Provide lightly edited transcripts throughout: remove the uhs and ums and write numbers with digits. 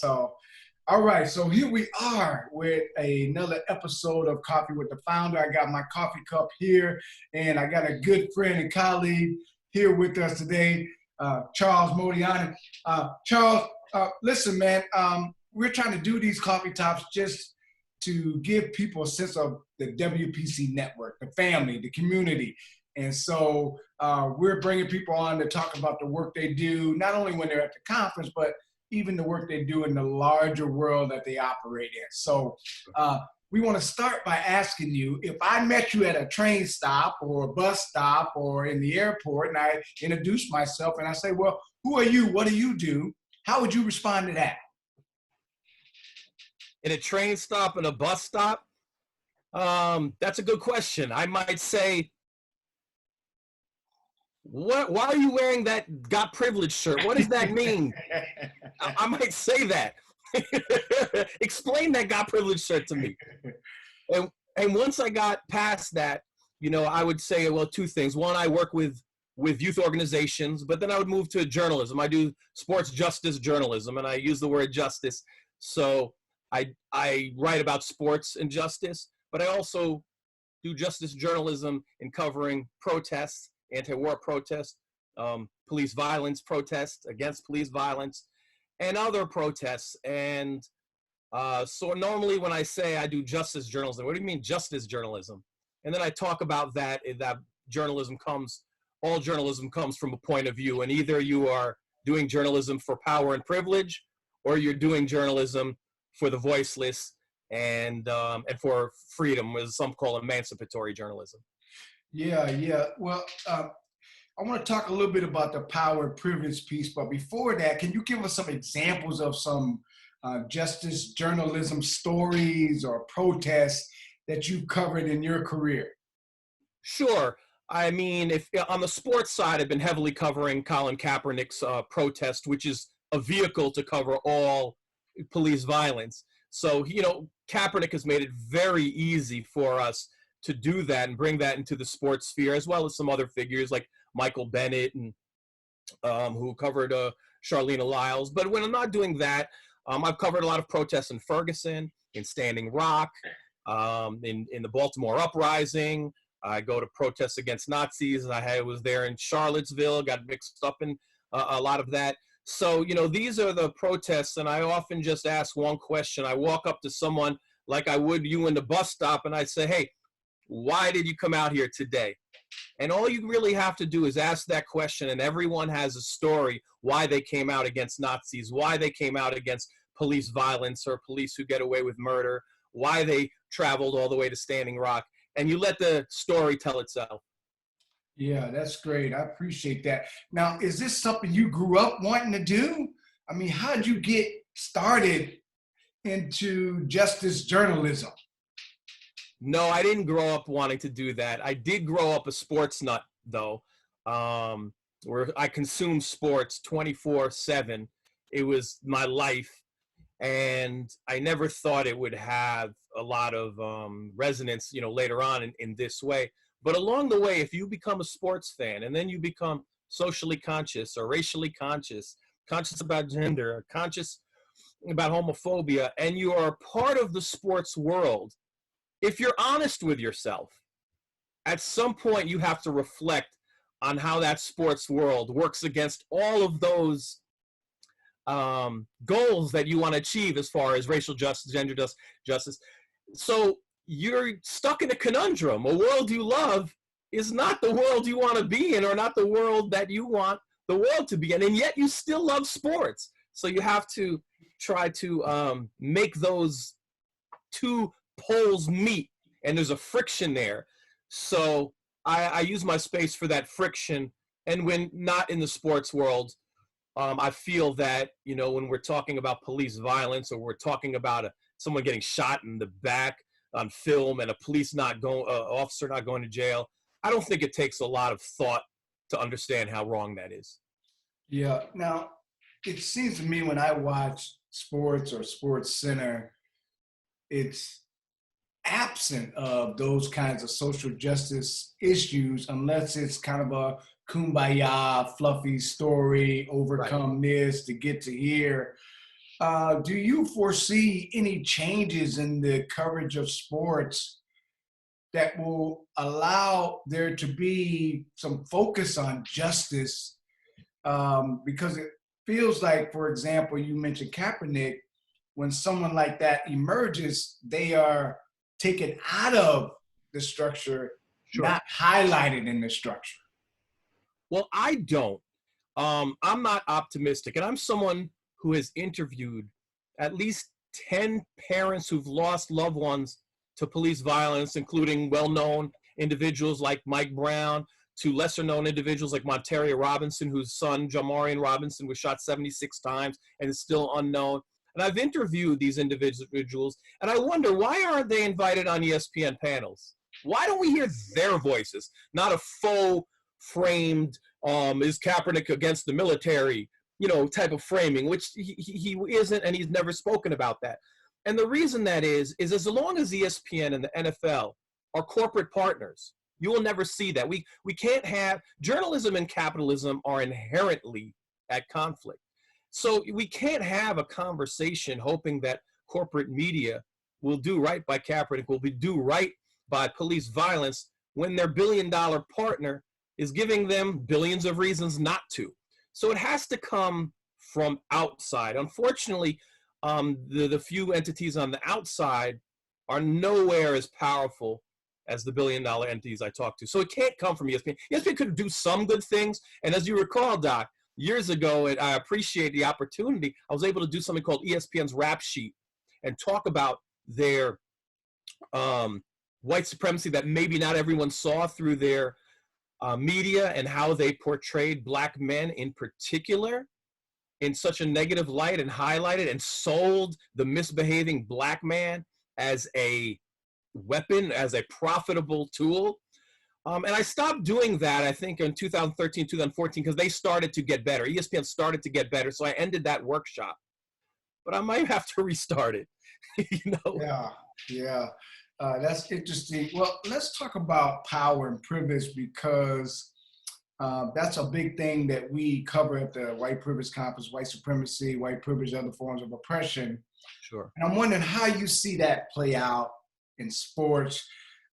So, all right. So here we are with another episode of Coffee with the Founder. I got my coffee cup here, and I got a good friend and colleague here with us today, Charles Modiano. Charles, listen, man, we're trying to do these coffee tops just to give people a sense of the WPC network, the family, the community. And so we're bringing people on to talk about the work they do, not only when they're at the conference, but even the work they do in the larger world that they operate in. So we want to start by asking you, if I met you at a train stop or a bus stop or in the airport and I introduce myself and I say, well, who are you? What do you do? How would you respond to that? In a train stop and a bus stop? That's a good question. I might say, why are you wearing that got privilege shirt? What does that mean? I might say that. Explain that got privilege shirt to me. And once I got past that, I would say, well, two things. One, I work with youth organizations, but then I would move to journalism. I do sports justice journalism, and I use the word justice. So I write about sports and justice, but I also do justice journalism in covering protests, anti-war protests, police violence protests, against police violence, and other protests. And so normally when I say I do justice journalism, what do you mean justice journalism? And then I talk about that all journalism comes from a point of view, and either you are doing journalism for power and privilege, or you're doing journalism for the voiceless and for freedom, as some call emancipatory journalism. Yeah. Well, I want to talk a little bit about the power and privilege piece, but before that, can you give us some examples of some justice journalism stories or protests that you've covered in your career? Sure. I mean, if on the sports side, I've been heavily covering Colin Kaepernick's protest, which is a vehicle to cover all police violence. So, Kaepernick has made it very easy for us to do that and bring that into the sports sphere, as well as some other figures like Michael Bennett and who covered Charlene Lyles. But when I'm not doing that, I've covered a lot of protests in Ferguson, in Standing Rock, in the Baltimore uprising. I go to protests against Nazis, and I was there in Charlottesville, got mixed up in a lot of that. So, these are the protests, and I often just ask one question. I walk up to someone like I would you in the bus stop, and I say, hey, why did you come out here today? And all you really have to do is ask that question, and everyone has a story why they came out against Nazis, why they came out against police violence or police who get away with murder, why they traveled all the way to Standing Rock, and you let the story tell itself. Yeah, that's great. I appreciate that. Now, is this something you grew up wanting to do? I mean, how did you get started into justice journalism? No, I didn't grow up wanting to do that. I did grow up a sports nut, though, where I consumed sports 24/7. It was my life, and I never thought it would have a lot of resonance, later on in this way. But along the way, if you become a sports fan and then you become socially conscious or racially conscious, conscious about gender, conscious about homophobia, and you are part of the sports world, if you're honest with yourself, at some point you have to reflect on how that sports world works against all of those goals that you want to achieve as far as racial justice, gender justice. So you're stuck in a conundrum. A world you love is not the world you want to be in, or not the world that you want the world to be in, and yet you still love sports. So you have to try to make those two poles meet, and there's a friction there. So I use my space for that friction, and when not in the sports world, I feel that, when we're talking about police violence, or we're talking about someone getting shot in the back on film and a officer not going to jail, I don't think it takes a lot of thought to understand how wrong that is. Yeah. Now, it seems to me when I watch sports or Sports Center, it's absent of those kinds of social justice issues, unless it's kind of a kumbaya, fluffy story, overcome this to get to here. Do you foresee any changes in the coverage of sports that will allow there to be some focus on justice? Because it feels like, for example, you mentioned Kaepernick, when someone like that emerges, they are taken out of the structure, Sure. not highlighted in the structure. Well, I don't. I'm not optimistic, and I'm someone who has interviewed at least 10 parents who've lost loved ones to police violence, including well-known individuals like Mike Brown, to lesser-known individuals like Monteria Robinson, whose son, Jamarian Robinson, was shot 76 times and is still unknown. And I've interviewed these individuals, and I wonder, why aren't they invited on ESPN panels? Why don't we hear their voices, not a faux framed, is Kaepernick against the military, type of framing, which he isn't, and he's never spoken about that. And the reason that is as long as ESPN and the NFL are corporate partners, you will never see that. We can't have, journalism and capitalism are inherently at conflict. So we can't have a conversation hoping that corporate media will do right by Kaepernick, will do right by police violence, when their billion-dollar partner is giving them billions of reasons not to. So it has to come from outside. Unfortunately, the few entities on the outside are nowhere as powerful as the billion-dollar entities I talk to. So it can't come from ESPN. ESPN could do some good things. And as you recall, Doc, years ago, and I appreciate the opportunity, I was able to do something called ESPN's Rap Sheet and talk about their white supremacy that maybe not everyone saw through their media, and how they portrayed black men in particular in such a negative light, and highlighted and sold the misbehaving black man as a weapon, as a profitable tool. And I stopped doing that, I think, in 2013, 2014, because they started to get better. ESPN started to get better, so I ended that workshop. But I might have to restart it, Yeah. That's interesting. Well, let's talk about power and privilege, because that's a big thing that we cover at the White Privilege Conference: white supremacy, white privilege, other forms of oppression. Sure. And I'm wondering how you see that play out in sports.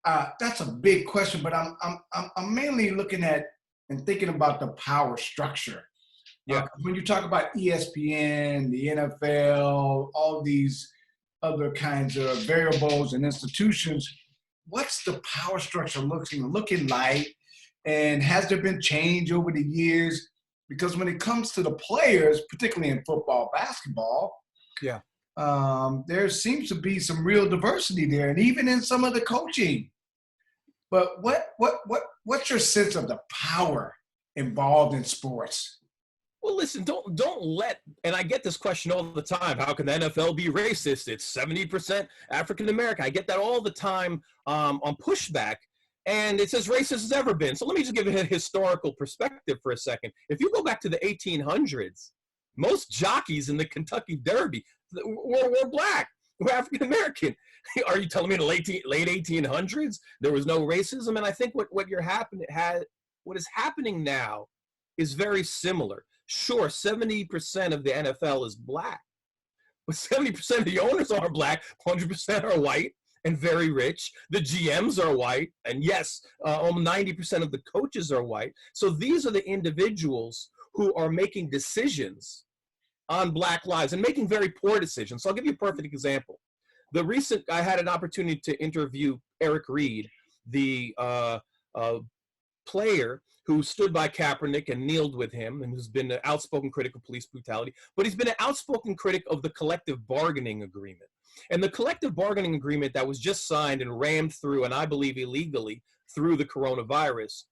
That's a big question, but I'm mainly looking at and thinking about the power structure. Yeah. When you talk about ESPN, the NFL, all these other kinds of variables and institutions, what's the power structure looking like? And has there been change over the years? Because when it comes to the players, particularly in football, basketball, yeah, there seems to be some real diversity there, and even in some of the coaching. But what's your sense of the power involved in sports? Well, listen, don't let, and I get this question all the time, how can the NFL be racist? It's 70% African American. I get that all the time on pushback, and it's as racist as ever been. So let me just give a historical perspective for a second. If you go back to the 1800s, most jockeys in the Kentucky Derby were black, were African American. Are you telling me in the late 1800s there was no racism? And I think what is happening now is very similar. Sure, 70% of the NFL is black, but 70% of the owners are black, 100% are white and very rich. The GMs are white, and yes, almost 90% of the coaches are white. So these are the individuals who are making decisions on black lives, and making very poor decisions. So I'll give you a perfect example. I had an opportunity to interview Eric Reed, the player who stood by Kaepernick and kneeled with him, and who's been an outspoken critic of police brutality, but he's been an outspoken critic of the collective bargaining agreement. And the collective bargaining agreement that was just signed and rammed through, and I believe illegally, through the coronavirus,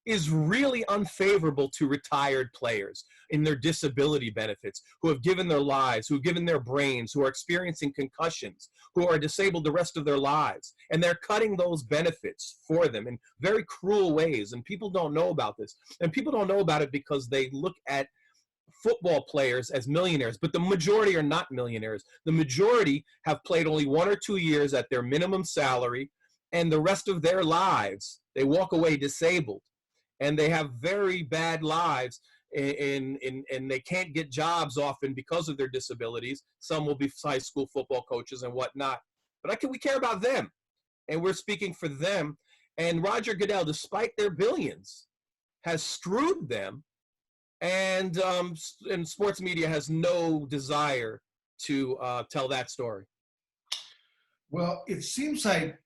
is really unfavorable to retired players in their disability benefits, who have given their lives, who have given their brains, who are experiencing concussions, who are disabled the rest of their lives. And they're cutting those benefits for them in very cruel ways. And people don't know about this. And people don't know about it because they look at football players as millionaires, but the majority are not millionaires. The majority have played only 1 or 2 years at their minimum salary, and the rest of their lives, they walk away disabled. And they have very bad lives, and they can't get jobs often because of their disabilities. Some will be high school football coaches and whatnot. But we care about them, and we're speaking for them. And Roger Goodell, despite their billions, has screwed them, and sports media has no desire to tell that story. Well, it seems like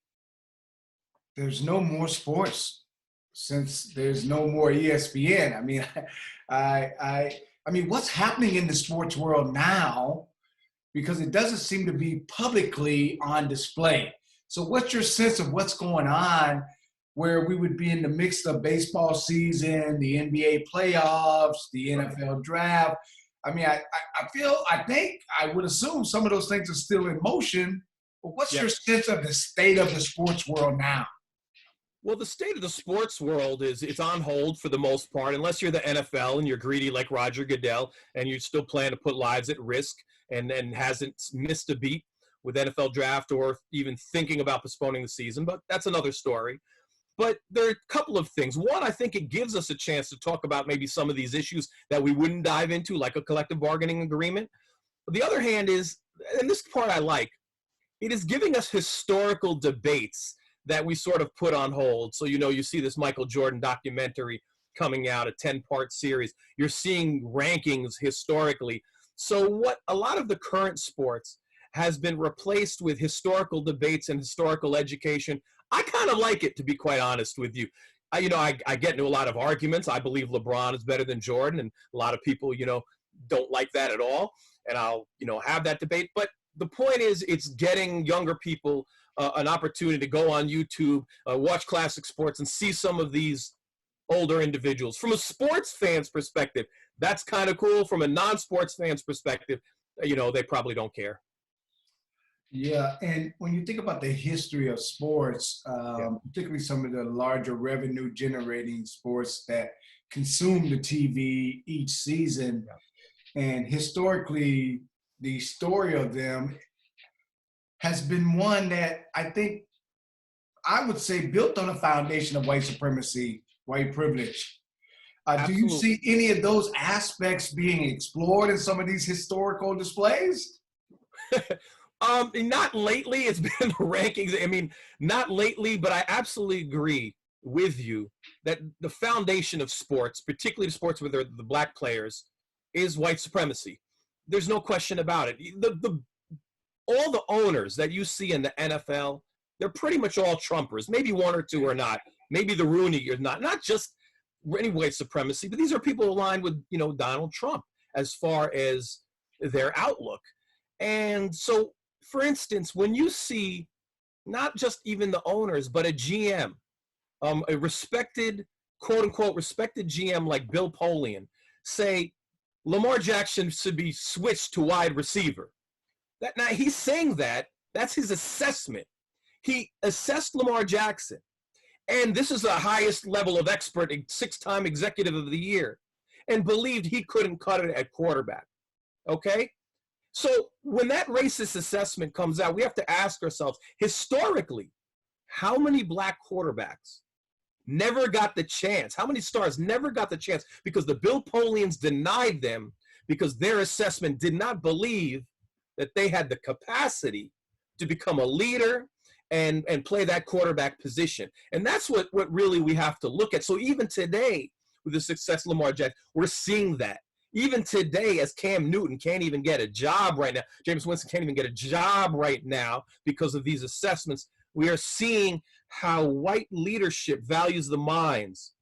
there's no more sports since there's no more ESPN. I mean, I mean, what's happening in the sports world now? Because it doesn't seem to be publicly on display. So what's your sense of what's going on where we would be in the mix of baseball season, the NBA playoffs, the NFL draft? I mean, I think, I would assume some of those things are still in motion, but what's your sense of the state of the sports world now? Well, the state of the sports world it's on hold for the most part, unless you're the NFL and you're greedy like Roger Goodell and you still plan to put lives at risk and hasn't missed a beat with NFL draft or even thinking about postponing the season, but that's another story. But there are a couple of things. One, I think it gives us a chance to talk about maybe some of these issues that we wouldn't dive into, like a collective bargaining agreement. But the other hand is, and this part I like, it is giving us historical debates that we sort of put on hold. So, you see this Michael Jordan documentary coming out, a 10-part series. You're seeing rankings historically. So what a lot of the current sports has been replaced with historical debates and historical education. I kind of like it, to be quite honest with you. I get into a lot of arguments. I believe LeBron is better than Jordan, and a lot of people, don't like that at all. And I'll, have that debate. But the point is, it's getting younger people an opportunity to go on YouTube, watch classic sports, and see some of these older individuals. From a sports fan's perspective, that's kind of cool. From a non-sports fan's perspective, they probably don't care. Yeah, and when you think about the history of sports, particularly some of the larger revenue-generating sports that consume the TV each season, and historically, the story of them has been one that I think I would say built on a foundation of white supremacy, white privilege. Do you see any of those aspects being explored in some of these historical displays? Not lately. It's been the rankings. I mean, not lately, but I absolutely agree with you that the foundation of sports, particularly the sports where the black players, is white supremacy. There's no question about it. All the owners that you see in the NFL, they're pretty much all Trumpers. Maybe one or two are not. Maybe the Rooney is not. Not just any white supremacy, but these are people aligned with, Donald Trump as far as their outlook. And so, for instance, when you see not just even the owners, but a GM, a respected, quote unquote, respected GM like Bill Polian, say Lamar Jackson should be switched to wide receiver. Now he's saying that's his assessment. He assessed Lamar Jackson, and this is the highest level of expert, 6-time executive of the year, and believed he couldn't cut it at quarterback. Okay? So when that racist assessment comes out, we have to ask ourselves, historically, how many black quarterbacks never got the chance? How many stars never got the chance because the Bill Polians denied them because their assessment did not believe that they had the capacity to become a leader and play that quarterback position. And that's what really we have to look at. So even today, with the success of Lamar Jackson, we're seeing that. Even today, as Cam Newton can't even get a job right now, Jameis Winston can't even get a job right now because of these assessments, we are seeing how white leadership values the minds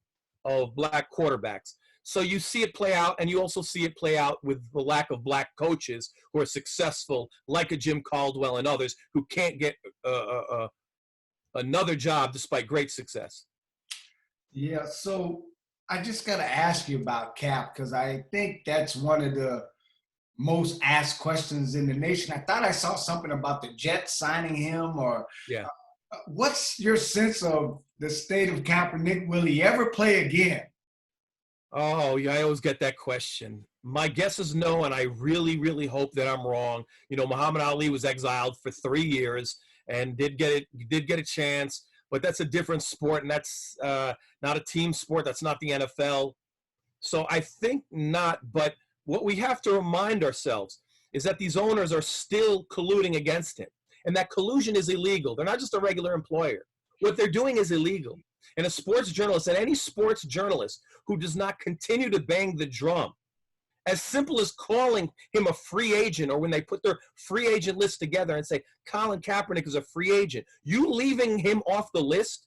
of black quarterbacks. So you see it play out, and you also see it play out with the lack of black coaches who are successful, like a Jim Caldwell and others, who can't get another job despite great success. Yeah, so I just got to ask you about Cap, because I think that's one of the most asked questions in the nation. I thought I saw something about the Jets signing him, or what's your sense of the state of Kaepernick? Will he ever play again? Oh, yeah, I always get that question. My guess is no, and I really, really hope that I'm wrong. Muhammad Ali was exiled for 3 years and did get a chance, but that's a different sport, and that's not a team sport. That's not the NFL. So I think not, but what we have to remind ourselves is that these owners are still colluding against him, and that collusion is illegal. They're not just a regular employer. What they're doing is illegal. And a sports journalist, and any sports journalist who does not continue to bang the drum, as simple as calling him a free agent, or when they put their free agent list together and say, Colin Kaepernick is a free agent, you leaving him off the list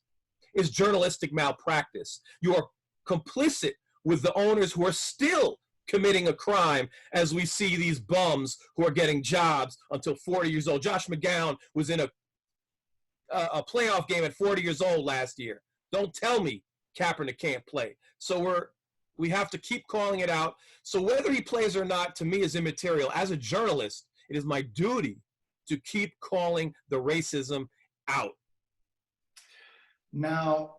is journalistic malpractice. You are complicit with the owners who are still committing a crime, as we see these bums who are getting jobs until 40 years old. Josh McGowan was in a playoff game at 40 years old last year. Don't tell me Kaepernick can't play. So we have to keep calling it out. So whether he plays or not, to me, is immaterial. As a journalist, it is my duty to keep calling the racism out. Now,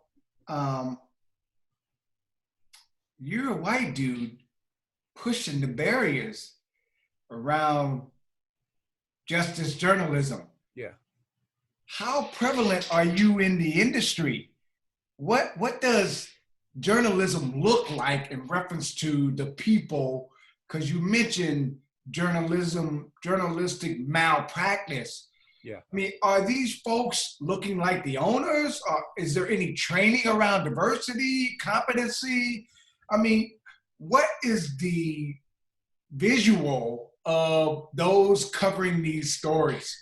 you're a white dude pushing the barriers around justice journalism. Yeah. How prevalent are you in the industry? What does journalism look like in reference to the people? Because you mentioned journalistic malpractice. Yeah. I mean, are these folks looking like the owners? Or is there any training around diversity, competency? I mean, what is the visual of those covering these stories?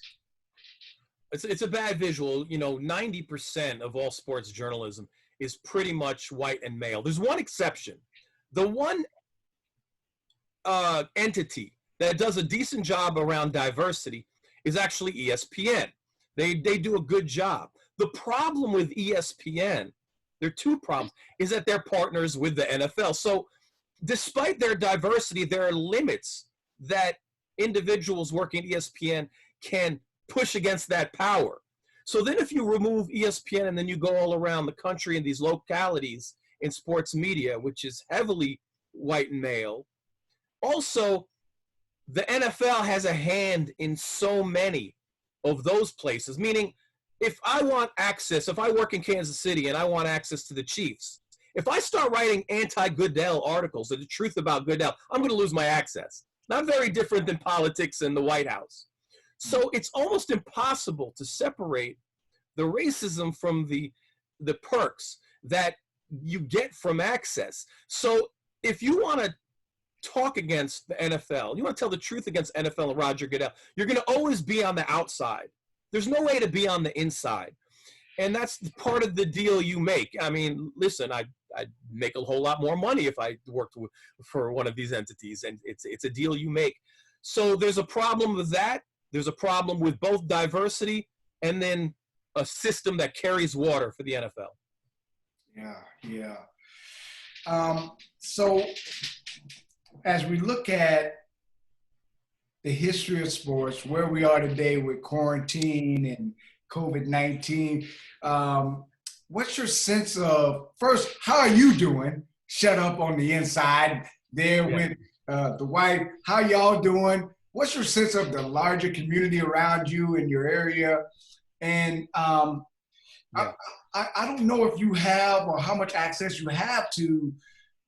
It's a bad visual. 90% of all sports journalism is pretty much white and male. There's one exception. The one entity that does a decent job around diversity is actually ESPN. They do a good job. The problem with ESPN, there are two problems, is that they're partners with the NFL. So despite their diversity, there are limits that individuals working at ESPN can push against that power. So then if you remove ESPN and then you go all around the country in these localities in sports media, which is heavily white and male, also the NFL has a hand in so many of those places, meaning if I want access, if I work in Kansas City and I want access to the Chiefs, if I start writing anti-Goodell articles or the truth about Goodell, I'm going to lose my access. Not very different than politics in the White House. So it's almost impossible to separate the racism from the perks that you get from access. So if you want to talk against the NFL, you want to tell the truth against NFL and Roger Goodell, you're going to always be on the outside. There's no way to be on the inside. And that's part of the deal you make. I mean, listen, I'd make a whole lot more money if I worked for one of these entities, and it's a deal you make. So there's a problem with that. There's a problem with both diversity and then a system that carries water for the NFL. Yeah. So as we look at the history of sports, where we are today with quarantine and COVID-19, what's your sense of, first, how are you doing? Shut up on the inside there with the wife. How y'all doing? What's your sense of the larger community around you in your area? And I don't know if you have or how much access you have to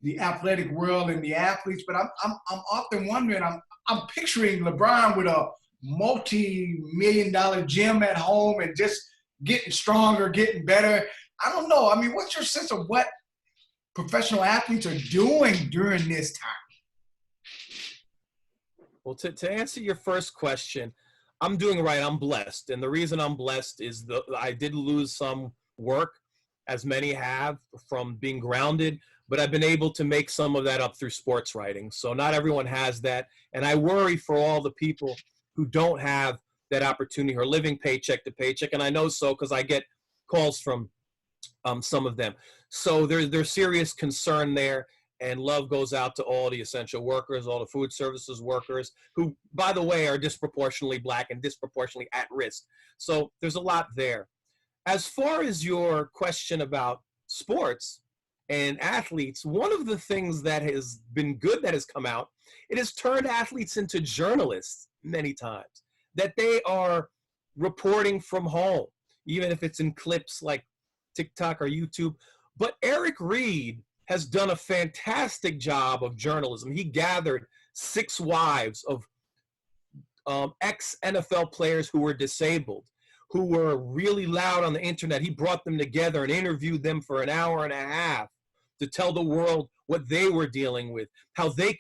the athletic world and the athletes, but I'm often wondering, I'm picturing LeBron with a multi-million-dollar gym at home and just getting stronger, getting better. I don't know. I mean, what's your sense of what professional athletes are doing during this time? Well, to answer your first question, I'm doing right. I'm blessed. And the reason I'm blessed is I did lose some work, as many have, from being grounded, but I've been able to make some of that up through sports writing. So not everyone has that. And I worry for all the people who don't have that opportunity or living paycheck to paycheck. And I know so because I get calls from some of them. So there's serious concern there. And love goes out to all the essential workers, all the food services workers, who, by the way, are disproportionately Black and disproportionately at risk. So there's a lot there. As far as your question about sports and athletes, one of the things that has been good that has come out, it has turned athletes into journalists many times, that they are reporting from home, even if it's in clips like TikTok or YouTube. But Eric Reed has done a fantastic job of journalism. He gathered 6 wives of ex-NFL players who were disabled, who were really loud on the internet. He brought them together and interviewed them for an hour and a half to tell the world what they were dealing with, how they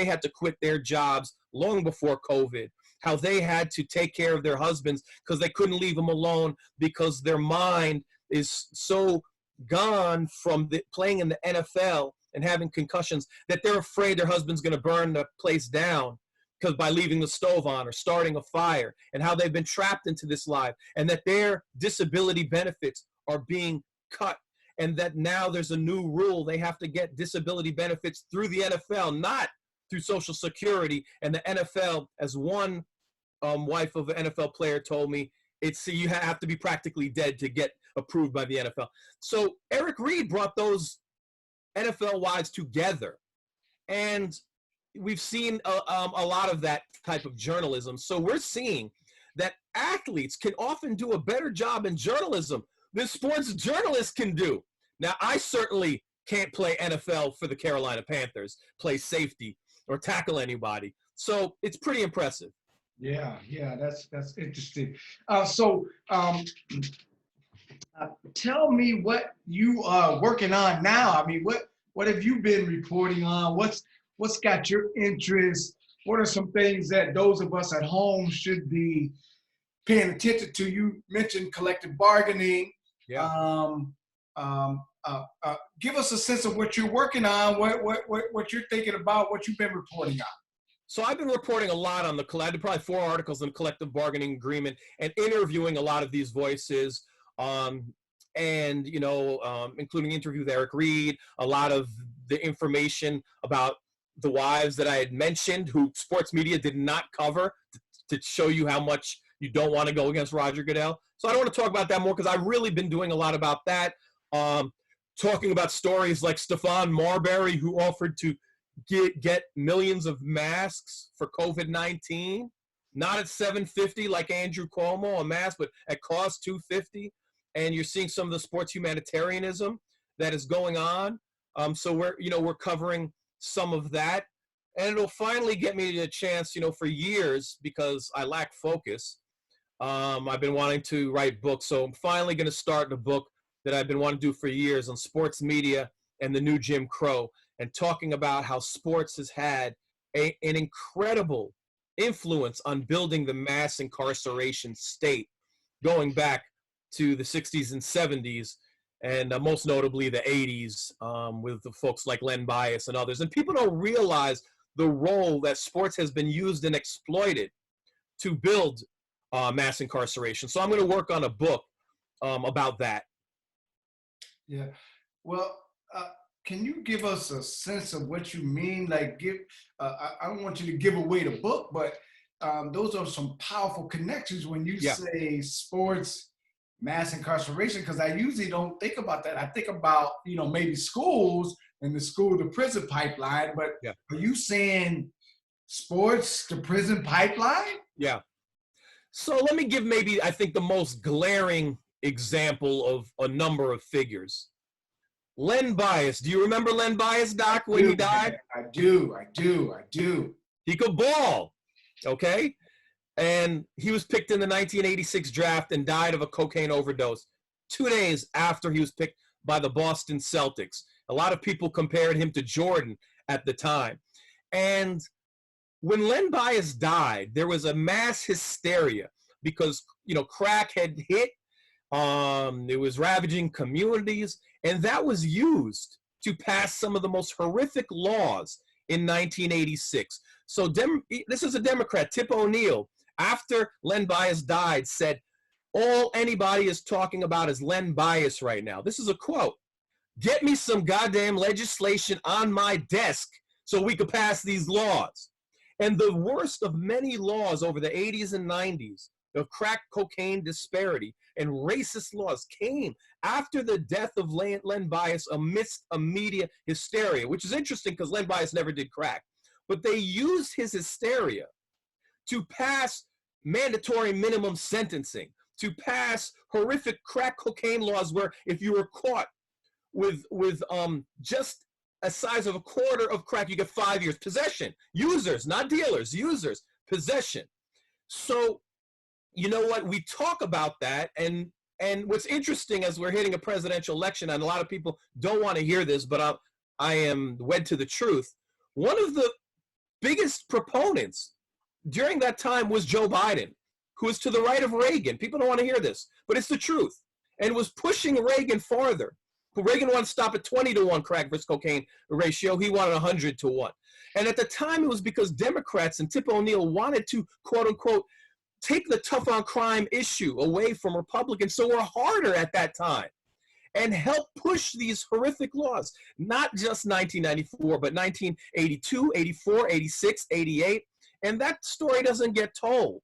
had to quit their jobs long before COVID, how they had to take care of their husbands because they couldn't leave them alone because their mind is so gone from playing in the NFL and having concussions that they're afraid their husband's going to burn the place down because by leaving the stove on or starting a fire, and how they've been trapped into this life, and that their disability benefits are being cut, and that now there's a new rule. They have to get disability benefits through the NFL, not through Social Security. And the NFL, as one wife of an NFL player told me, you have to be practically dead to get approved by the NFL. So Eric Reed brought those NFL wives together, and we've seen a lot of that type of journalism. So we're seeing that athletes can often do a better job in journalism than sports journalists can do. Now, I certainly can't play NFL for the Carolina Panthers, play safety or tackle anybody. So it's pretty impressive. Yeah, that's interesting. Tell me what you are working on now. I mean, what have you been reporting on? What's got your interest? What are some things that those of us at home should be paying attention to? You mentioned collective bargaining. Yeah. Give us a sense of what you're working on, what you're thinking about, what you've been reporting on. So I've been reporting a lot on I did probably 4 articles on the collective bargaining agreement and interviewing a lot of these voices, and including interview with Eric Reed, a lot of the information about the wives that I had mentioned, who sports media did not cover, to show you how much you don't want to go against Roger Goodell. So I don't want to talk about that more because I've really been doing a lot about that. Talking about stories like Stephon Marbury, who offered to get millions of masks for COVID-19, not at $750 like Andrew Cuomo a mask, but at cost $250. And you're seeing some of the sports humanitarianism that is going on. So we're covering some of that, and it'll finally get me a chance, for years, because I lack focus. I've been wanting to write books, so I'm finally going to start a book that I've been wanting to do for years on sports media and the new Jim Crow, and talking about how sports has had an incredible influence on building the mass incarceration state going back to the 60s and 70s, and most notably the 80s, with the folks like Len Bias and others. And people don't realize the role that sports has been used and exploited to build mass incarceration. So I'm going to work on a book about that. Yeah. Well, can you give us a sense of what you mean? Like, I don't want you to give away the book, but those are some powerful connections when you say sports, mass incarceration, because I usually don't think about that. I think about, maybe schools and the school to prison pipeline, but Are you saying sports to prison pipeline? Yeah. So let me give I think the most glaring example of a number of figures. Len Bias. Do you remember Len Bias, Doc, when he died? I do. He could ball, okay? And he was picked in the 1986 draft and died of a cocaine overdose 2 days after he was picked by the Boston Celtics. A lot of people compared him to Jordan at the time. And when Len Bias died, there was a mass hysteria because, crack had hit. It was ravaging communities, and that was used to pass some of the most horrific laws in 1986. So this is a Democrat, Tip O'Neill, after Len Bias died, said, all anybody is talking about is Len Bias right now. This is a quote. Get me some goddamn legislation on my desk so we could pass these laws. And the worst of many laws over the 80s and 90s of crack cocaine disparity and racist laws came after the death of Len Bias amidst a media hysteria, which is interesting because Len Bias never did crack. But they used his hysteria to pass mandatory minimum sentencing, to pass horrific crack cocaine laws where if you were caught with just a size of a quarter of crack, you get 5 years. Possession. Users, not dealers, users. Possession. So, you know what? We talk about that, and what's interesting as we're hitting a presidential election, and a lot of people don't want to hear this, but I am wed to the truth. One of the biggest proponents during that time was Joe Biden, who is to the right of Reagan. People don't want to hear this, but it's the truth, and was pushing Reagan farther. Reagan wanted to stop at 20-1 crack versus cocaine ratio. He wanted 100-1. And at the time, it was because Democrats and Tip O'Neill wanted to, quote unquote, take the tough on crime issue away from Republicans, so we're harder at that time, and help push these horrific laws, not just 1994, but 1982, 84, 86, 88. And that story doesn't get told.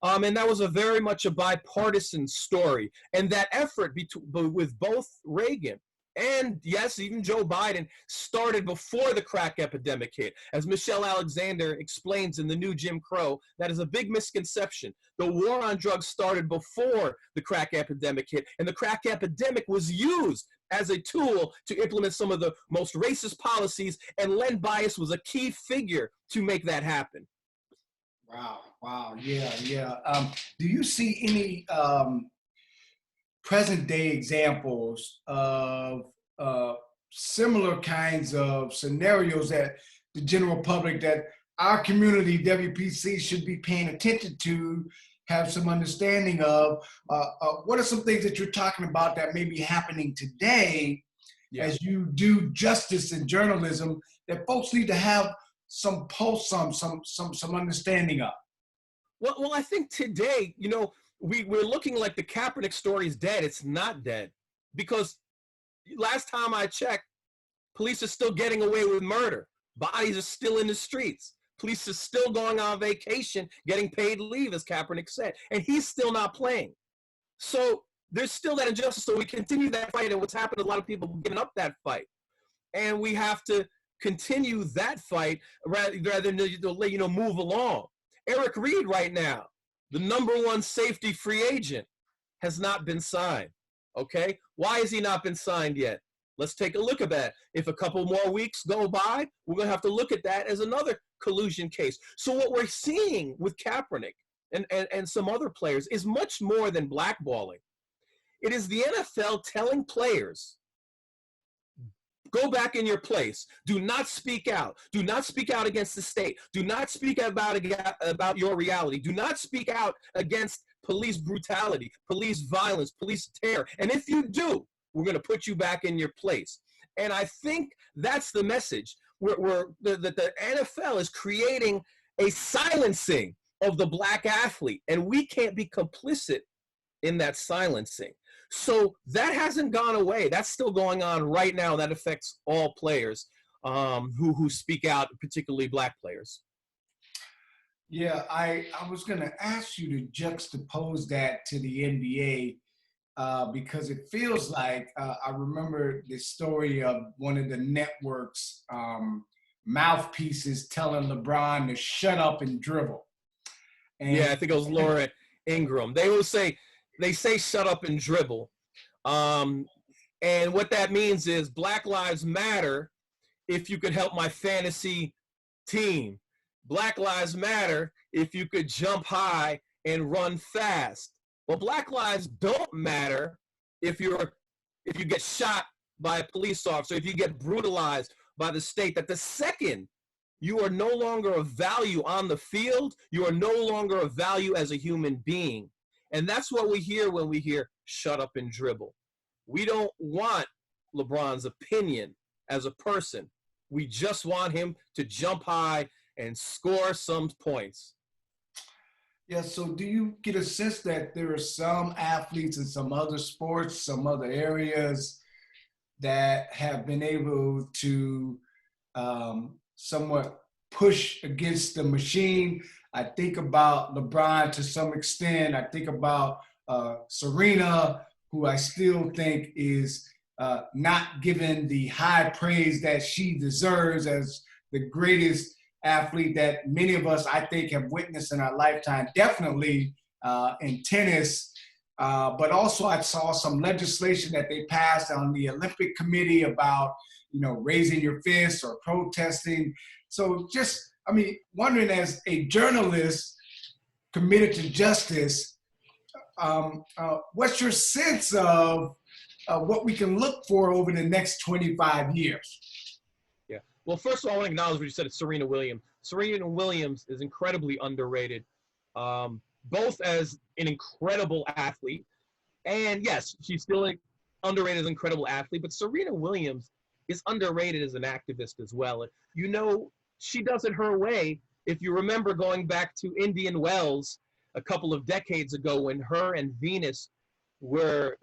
And that was very much a bipartisan story. And that effort with both Reagan and, yes, even Joe Biden started before the crack epidemic hit. As Michelle Alexander explains in The New Jim Crow, that is a big misconception. The war on drugs started before the crack epidemic hit, and the crack epidemic was used as a tool to implement some of the most racist policies, and Len Bias was a key figure to make that happen. Wow, yeah. Do you see any present day examples of similar kinds of scenarios that the general public, that our community, WPC, should be paying attention to, have some understanding of? What are some things that you're talking about that may be happening today as you do justice in journalism that folks need to have some pulse, some understanding of? Well, I think today, you know, we're looking like the Kaepernick story is dead. It's not dead, because last time I checked, police are still getting away with murder. Bodies are still in the streets. Police are still going on vacation, getting paid leave, as Kaepernick said, and he's still not playing. So there's still that injustice. So we continue that fight, and what's happened, a lot of people have given up that fight. And we have to continue that fight rather than, you know, move along. Eric Reed right now, the #1 safety free agent, has not been signed, okay? Why has he not been signed yet? Let's take a look at that. If a couple more weeks go by, we're gonna have to look at that as another collusion case. So what we're seeing with Kaepernick and some other players is much more than blackballing. It is the NFL telling players, go back in your place. Do not speak out. Do not speak out against the state. Do not speak about your reality. Do not speak out against police brutality, police violence, police terror. And if you do, we're going to put you back in your place. And I think that's the message. The NFL is creating a silencing of the black athlete, and we can't be complicit in that silencing. So that hasn't gone away. That's still going on right now. That affects all players who speak out, particularly black players. Yeah, I was going to ask you to juxtapose that to the NBA because it feels like I remember the story of one of the network's mouthpieces telling LeBron to shut up and dribble. And yeah, I think it was Laura Ingram. They say shut up and dribble. And what that means is Black Lives Matter if you could help my fantasy team. Black Lives Matter if you could jump high and run fast. Well, Black Lives don't matter if you get shot by a police officer, if you get brutalized by the state. That the second you are no longer of value on the field, you are no longer of value as a human being. And that's what we hear when we hear shut up and dribble. We don't want LeBron's opinion as a person. We just want him to jump high and score some points. Yeah, so do you get a sense that there are some athletes in some other sports, some other areas that have been able to somewhat push against the machine? I think about LeBron to some extent. I think about Serena, who I still think is not given the high praise that she deserves as the greatest athlete that many of us, I think, have witnessed in our lifetime, definitely in tennis. But also I saw some legislation that they passed on the Olympic Committee about, raising your fists or protesting. So just, wondering, as a journalist committed to justice, what's your sense of what we can look for over the next 25 years? Yeah. Well, first of all, I want to acknowledge what you said. It's Serena Williams. Serena Williams is incredibly underrated, both as an incredible athlete, and yes, she's still underrated as an incredible athlete, but Serena Williams is underrated as an activist as well. She does it her way. If you remember going back to Indian Wells a couple of decades ago when her and Venus were,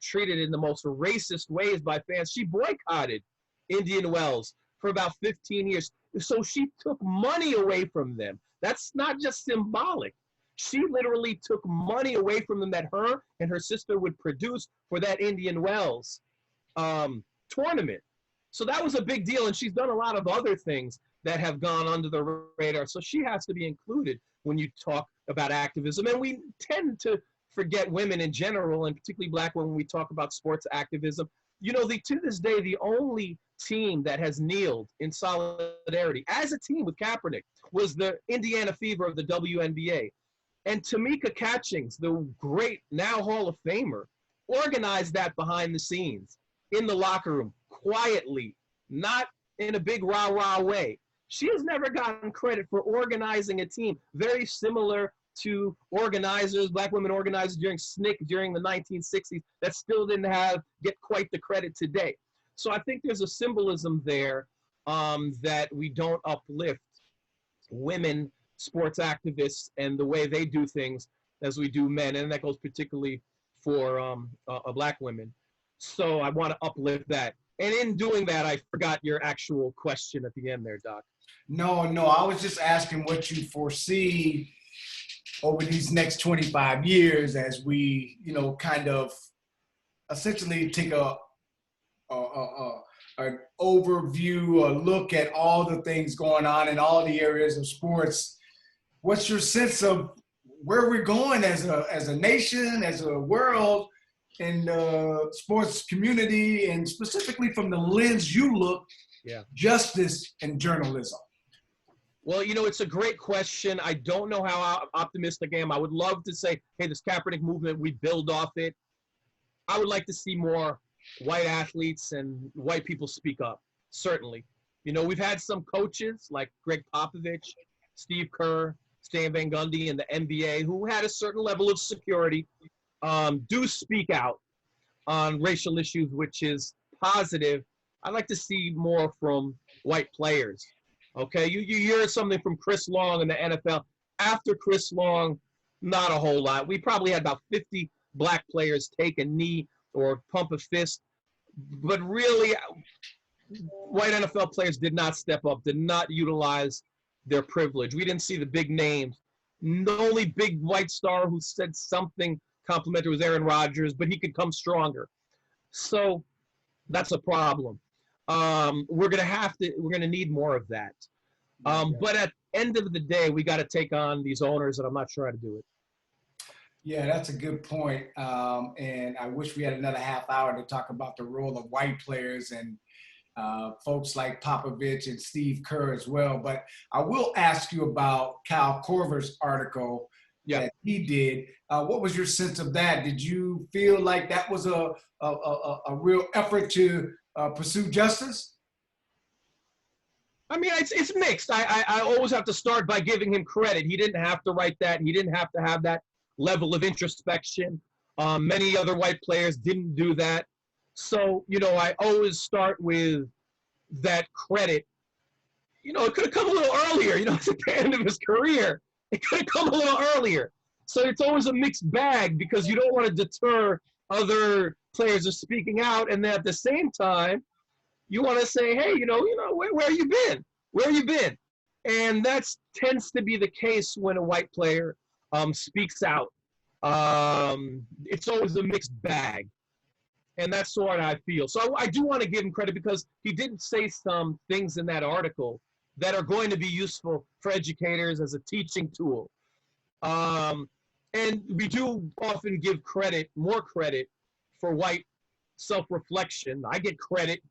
treated in the most racist ways by fans, she boycotted Indian Wells for about 15 years. So she took money away from them. That's not just symbolic. She literally took money away from them that her and her sister would produce for that Indian Wells tournament. So that was a big deal, and she's done a lot of other things that have gone under the radar. So she has to be included when you talk about activism. And we tend to forget women in general, and particularly Black women, when we talk about sports activism. To this day, the only team that has kneeled in solidarity as a team with Kaepernick was the Indiana Fever of the WNBA. And Tamika Catchings, the great now Hall of Famer, organized that behind the scenes, in the locker room, quietly, not in a big rah-rah way. She has never gotten credit for organizing a team, very similar to organizers, Black women organizers during SNCC during the 1960s, that still didn't get quite the credit today. So I think there's a symbolism there that we don't uplift women sports activists and the way they do things as we do men, and that goes particularly for Black women. So I want to uplift that. And in doing that, I forgot your actual question at the end there, Doc. No, I was just asking what you foresee over these next 25 years as we, kind of essentially take an overview, a look at all the things going on in all the areas of sports. What's your sense of where we're going as a nation, as a world, in the sports community, and specifically from the lens you look, justice and journalism? Well, it's a great question. I don't know how optimistic I am. I would love to say, hey, this Kaepernick movement, we build off it. I would like to see more white athletes and white people speak up, certainly. We've had some coaches like Greg Popovich, Steve Kerr, Stan Van Gundy in the NBA who had a certain level of security, do speak out on racial issues, which is positive. I'd like to see more from white players. Okay, you hear something from Chris Long in the NFL. After Chris Long, not a whole lot. We probably had about 50 Black players take a knee or pump a fist. But really, white NFL players did not step up, did not utilize their privilege. We didn't see the big names. The only big white star who said something complimentary was Aaron Rodgers, but he could come stronger. So that's a problem. We're gonna need more of that. But at the end of the day, we got to take on these owners, and I'm not sure how to do it. Yeah, that's a good point. And I wish we had another half hour to talk about the role of white players and folks like Popovich and Steve Kerr as well. But I will ask you about Kyle Korver's article that he did. What was your sense of that? Did you feel like that was a real effort to pursue justice? I mean, it's mixed. I always have to start by giving him credit. He didn't have to write that. He didn't have to have that level of introspection. Many other white players didn't do that. So, I always start with that credit. It could have come a little earlier. It's at the end of his career. It could have come a little earlier. So it's always a mixed bag because you don't want to deter other players from speaking out. And then at the same time, you want to say, hey, where have you been? Where have you been? And that tends to be the case when a white player speaks out. It's always a mixed bag. And that's sort of how I feel. So I do want to give him credit because he did say some things in that article that are going to be useful for educators as a teaching tool. And we do often give more credit for white self-reflection. I get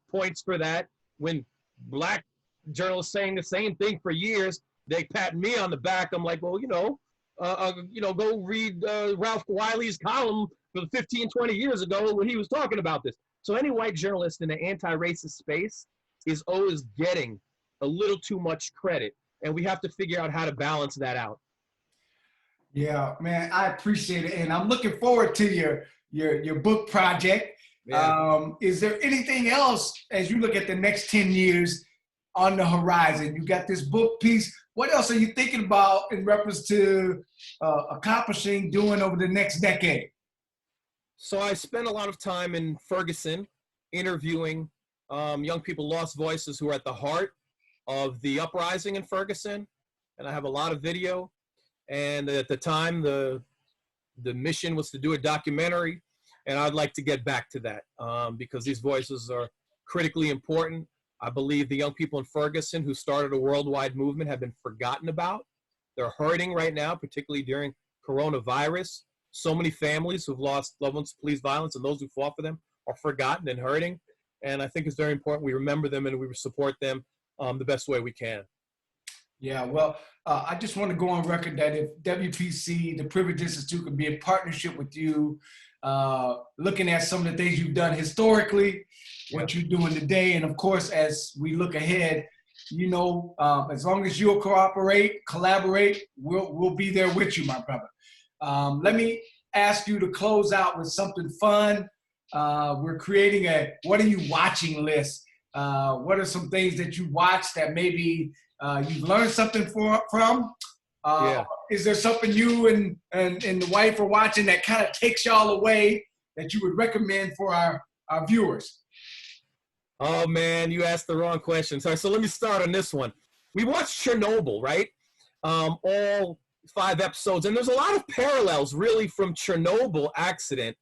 points for that. when black journalists saying the same thing for years, they pat me on the back. I'm like, well, go read Ralph Wiley's column from 15, 20 years ago when he was talking about this. So any white journalist in the anti-racist space is always getting a little too much credit, and we have to figure out how to balance that out. Yeah, man, I appreciate it, and I'm looking forward to your book project. Yeah. Is there anything else as you look at the next 10 years on the horizon? You got this book piece. What else are you thinking about in reference to accomplishing, doing over the next decade? So I spent a lot of time in Ferguson interviewing young people, lost voices, who are at the heart of the uprising in Ferguson. And I have a lot of video. And at the time, the mission was to do a documentary. And I'd like to get back to that because these voices are critically important. I believe the young people in Ferguson who started a worldwide movement have been forgotten about. They're hurting right now, particularly during coronavirus. So many families who've lost loved ones to police violence and those who fought for them are forgotten and hurting. And I think it's very important we remember them and we support them the best way we can. Yeah, well, I just want to go on record that if WPC, the Privilege Institute, could be in partnership with you, looking at some of the things you've done historically, what you're doing today, and of course, as we look ahead, as long as you'll collaborate, we'll be there with you, my brother. Let me ask you to close out with something fun. We're creating a what are you watching list. What are some things that you watch that maybe you've learned something from? Is there something you and the wife are watching that kind of takes y'all away that you would recommend for our viewers? Oh man, you asked the wrong question. Sorry, so let me start on this one. We watched Chernobyl, right? All 5 episodes, and there's a lot of parallels really from Chernobyl accident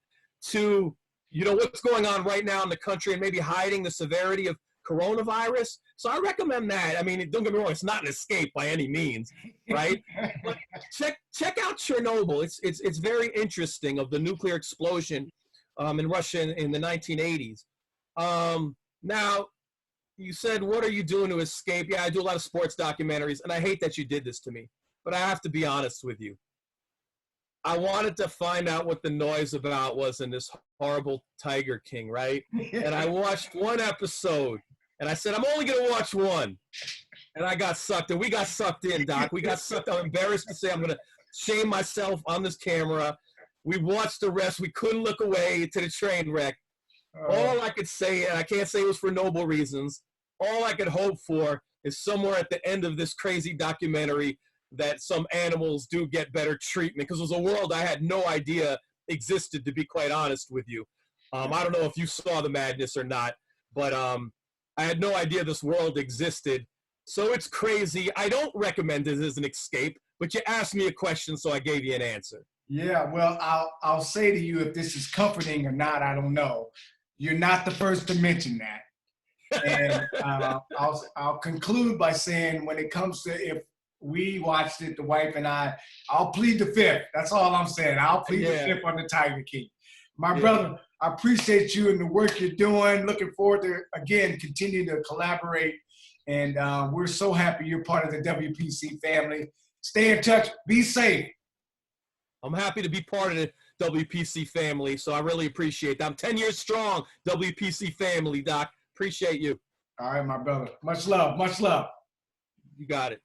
to what's going on right now in the country and maybe hiding the severity of coronavirus. So I recommend that. I mean, don't get me wrong, it's not an escape by any means, right? But check out Chernobyl. It's very interesting, of the nuclear explosion in Russia in the 1980s. Now, you said, what are you doing to escape? Yeah, I do a lot of sports documentaries, and I hate that you did this to me, but I have to be honest with you. I wanted to find out what the noise about was in this horrible Tiger King, right? And I watched 1 episode, and I said, I'm only going to watch 1. And I got sucked, and we got sucked in, Doc. We got sucked. I'm embarrassed to say I'm going to shame myself on this camera. We watched the rest. We couldn't look away to the train wreck. All I could say, and I can't say it was for noble reasons, all I could hope for is somewhere at the end of this crazy documentary that some animals do get better treatment, because it was a world I had no idea existed, to be quite honest with you. I don't know if you saw the madness or not, but I had no idea this world existed. So it's crazy. I don't recommend it as an escape, but you asked me a question, so I gave you an answer. Yeah, well, I'll say to you, if this is comforting or not, I don't know. You're not the first to mention that. And I'll conclude by saying, when it comes to if we watched it, the wife and I'll plead the 5th. That's all I'm saying. I'll plead the 5th on the Tiger King. My brother, I appreciate you and the work you're doing. Looking forward to, again, continue to collaborate. And we're so happy you're part of the WPC family. Stay in touch. Be safe. I'm happy to be part of the WPC family, so I really appreciate that. I'm 10 years strong, WPC family, Doc. Appreciate you. All right, my brother. Much love. Much love. You got it.